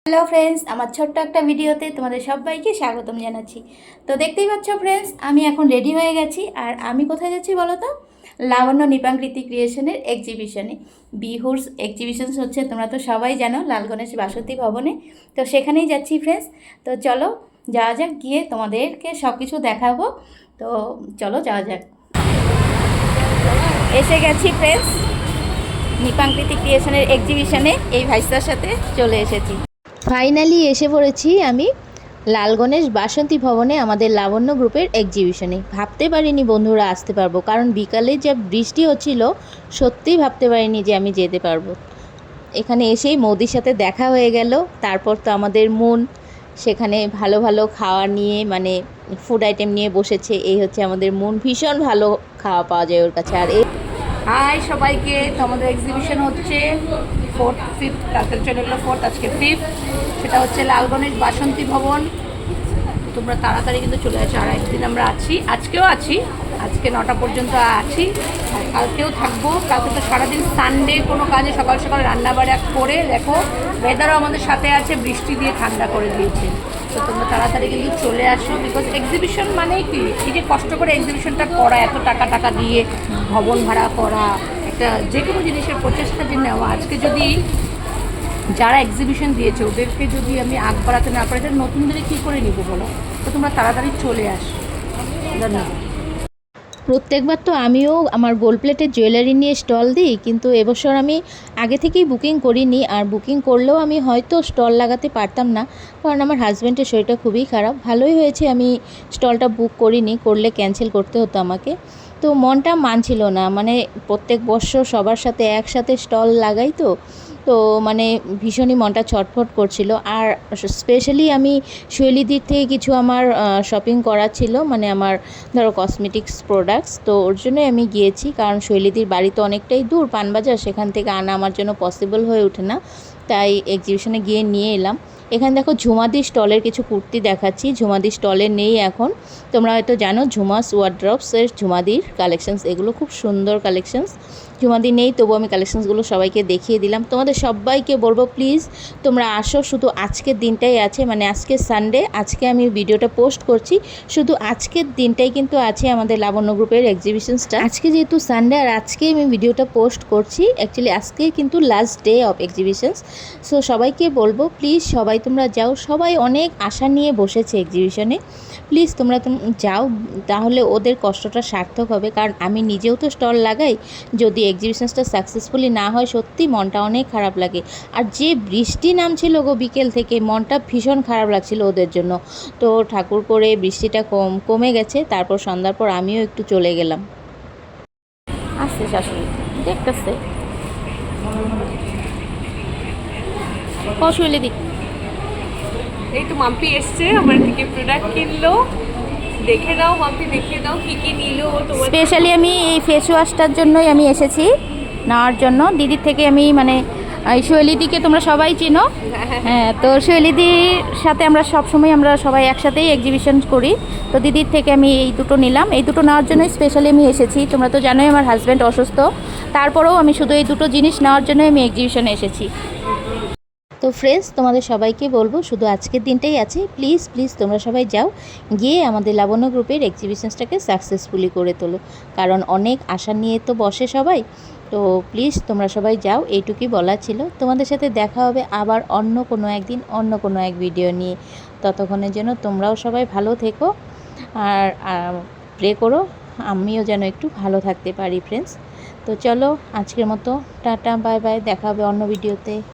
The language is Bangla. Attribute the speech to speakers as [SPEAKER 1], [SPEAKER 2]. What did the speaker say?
[SPEAKER 1] হ্যালো ফ্রেন্ডস, আমার ছোট্ট একটা ভিডিওতে তোমাদের সবাইকে স্বাগতম জানাচ্ছি। তো দেখতেই পাচ্ছ ফ্রেন্ডস, আমি এখন রেডি হয়ে গেছি। আর আমি কোথায় যাচ্ছি বলো তো? লাবণ্য নিপাঙ্কৃতি ক্রিয়েশনের এক্সিবিশনে। বিহুর এক্সিবিশনস হচ্ছে, তোমরা তো সবাই জানো, লাল গণেশ বাসন্তী ভবনে। তো সেখানেই যাচ্ছি ফ্রেন্ডস। তো চলো যাওয়া যাক, গিয়ে তোমাদেরকে সব কিছু দেখাবো। তো চলো যাওয়া যাক। এসে গেছি ফ্রেন্ডস নিপাঙ্কৃতি ক্রিয়েশনের এক্সিবিশনে। এই ভাইস্তার সাথে চলে এসেছি।
[SPEAKER 2] ফাইনালি এসে পড়েছি আমি লাল গণেশ বাসন্তী ভবনে, আমাদের লাবণ্য গ্রুপের এক্সিবিশনে। ভাবতে পারিনি বন্ধুরা আসতে পারবো, কারণ বিকালে যা বৃষ্টি হচ্ছিল, সত্যিই ভাবতে পারিনি যে আমি যেতে পারবো। এখানে এসেই মোদির সাথে দেখা হয়ে গেল। তারপর তো আমাদের মন সেখানে ভালো ভালো খাওয়া নিয়ে, মানে ফুড আইটেম নিয়ে বসেছে। এই হচ্ছে আমাদের মন, ভীষণ ভালো খাওয়া পাওয়া যায় ওর কাছে। আর
[SPEAKER 1] হাই সবাইকে, তো আমাদের এক্সিবিশন হচ্ছে 4th 5th, কালকে চলে গেলো 4th, আজকে 5th। সেটা হচ্ছে লাল গণেশ বাসন্তী ভবন। তোমরা তাড়াতাড়ি কিন্তু চলে আসো। আর একদিন আমরা আছি, আজকেও আছি, আজকে 9টা পর্যন্ত আছি, আর কালকেও থাকবো। কালকে তো সারাদিন সানডে, কোনো কাজে সকাল সকাল রান্নাবাড়া করে, দেখো ওয়েদারও আমাদের সাথে আছে, বৃষ্টি দিয়ে ঠান্ডা করে দিয়েছে। তো তোমরা তাড়াতাড়ি কিন্তু চলে আসো, বিকজ এক্সিবিশন মানে কি, এই যে কষ্ট করে এক্সিবিশনটা করা, এত টাকা দিয়ে ভবন ভাড়া করা, একটা যে কোনো জিনিসের প্রচেষ্টা যে নেওয়া, আজকে যদি যারা এক্সিবিশন দিয়েছে ওদেরকে যদি আমি আগ বাড়াতে না পারি, তাহলে নতুনদের কী করে নিব বলো? তো তোমরা তাড়াতাড়ি চলে আসো। ধন্যবাদ।
[SPEAKER 2] প্রত্যেকবার তো আমিও আমার গোল্ড প্লেটের জুয়েলারি নিয়ে স্টল দিই, কিন্তু এবছর আমি আগে থেকেই বুকিং করিনি। আর বুকিং করলেও আমি হয়তো স্টল লাগাতে পারতাম না, কারণ আমার হাজব্যান্ডের শরীরটা খুবই খারাপ। ভালোই হয়েছে আমি স্টলটা বুক করিনি, করলে ক্যান্সেল করতে হতো আমাকে। তো মনটা মানছিল না, মানে প্রত্যেক বছর সবার সাথে একসাথে স্টল লাগাই, তো মানে ভীষণই মনটা ছটফট করছিল। আর স্পেশালি আমি শৈলীদির থেকে কিছু আমার শপিং করা ছিল, মানে আমার ধরো কসমেটিক্স প্রোডাক্টস, তো ওর জন্যই আমি গিয়েছি। কারণ শৈলীদির বাড়ি তো অনেকটাই দূর, পানবাজার, সেখান থেকে আনা আমার জন্য পসিবল হয়ে ওঠে না, তাই এক্সিবিশনে গিয়ে নিয়ে এলাম। এখানে দেখো ঝুমাদি স্টলের কিছু কুর্তি দেখাচ্ছি। ঝুমাদি স্টলে নেই এখন, তোমরা হয়তো জানো ঝুমাস ওয়ার্ড্রপসের ঝুমাদির কালেকশানস, এগুলো খুব সুন্দর কালেকশানস। ঝুমাদি নেই, তবু আমি কালেকশানসগুলো সবাইকে দেখিয়ে দিলাম। তোমাদের সবাইকে বলবো প্লিজ তোমরা আসো, শুধু আজকের দিনটাই আছে, মানে আজকে সানডে, আজকে আমি ভিডিওটা পোস্ট করছি, শুধু আজকের দিনটাই কিন্তু আছে আমাদের লাবণ্য গ্রুপের এক্সিবিশনসটা। আজকে যেহেতু সানডে আর আজকে আমি ভিডিওটা পোস্ট করছি, অ্যাকচুয়ালি আজকে কিন্তু last day of exhibitions. So সবাইকে বলবো প্লিজ সবাই তোমরা যাও, সবাই অনেক আশা নিয়ে বসেছে এক্সিবিশনে, প্লিজ তোমরা যাও, তাহলে ওদের কষ্টটা সার্থক হবে। কারণ আমি নিজেও তো স্টল লাগাই, যদি এক্সিবিশনসটা সাকসেসফুলি না হয় সত্যি মনটা অনেক খারাপ লাগে। আর যে বৃষ্টি নামছিল গো বিকেল থেকে, মনটা ভীষণ খারাপ লাগছিল ওদের জন্য। তো ঠাকুর করে বৃষ্টিটা কমে গেছে, তারপর সন্ধ্যার পর আমিও একটু চলে গেলাম।
[SPEAKER 1] আসছে শাশুড়ি, দেখতেছে কৌশলী দিক।
[SPEAKER 3] এই তো মাম্পি এসছে আমার থেকে প্রোডাক্ট কিনলো, দেখে দাও মাম্পি, দেখে দাও কি কি নিলো তোমার।
[SPEAKER 1] স্পেশালি আমি এই ফেস ওয়াশটার জন্যই আমি এসেছি নেওয়ার জন্য। দিদির থেকে আমি, মানে শৈলীদিকে তোমরা সবাই চিনো, হ্যাঁ, তো শৈলীদির সাথে আমরা সবাই একসাথেই এক্সিবিশন করি। তো দিদির থেকে আমি এই দুটো নিলাম, এই দুটো নেওয়ার জন্যই স্পেশালি আমি এসেছি। তোমরা তো জানোই আমার হাজব্যান্ড অসুস্থ, তারপরেও আমি শুধু এই দুটো জিনিস নেওয়ার জন্যই আমি এক্সিবিশনে এসেছি।
[SPEAKER 2] তো ফ্রেন্ডস তোমাদের সবাইকে বলবো শুধু আজকের দিনটাই আছে, প্লিজ প্লিজ তোমরা সবাই যাও, গিয়ে আমাদের লাবণ্য গ্রুপের এক্সিবিশনসটাকে সাকসেসফুলি করে তোলো। কারণ অনেক আশা নিয়ে তো বসে সবাই, তো প্লিজ তোমরা সবাই যাও, এইটুকুই বলা ছিল। তোমাদের সাথে দেখা হবে আবার অন্য কোনো একদিন, অন্য কোনো এক ভিডিও নিয়ে। ততক্ষণের জন্য তোমরাও সবাই ভালো থেকো, আর প্রে করো আমিও যেন একটু ভালো থাকতে পারি ফ্রেন্ডস। তো চলো আজকের মতো টাটা, বাই বাই, দেখা হবে অন্য ভিডিওতে।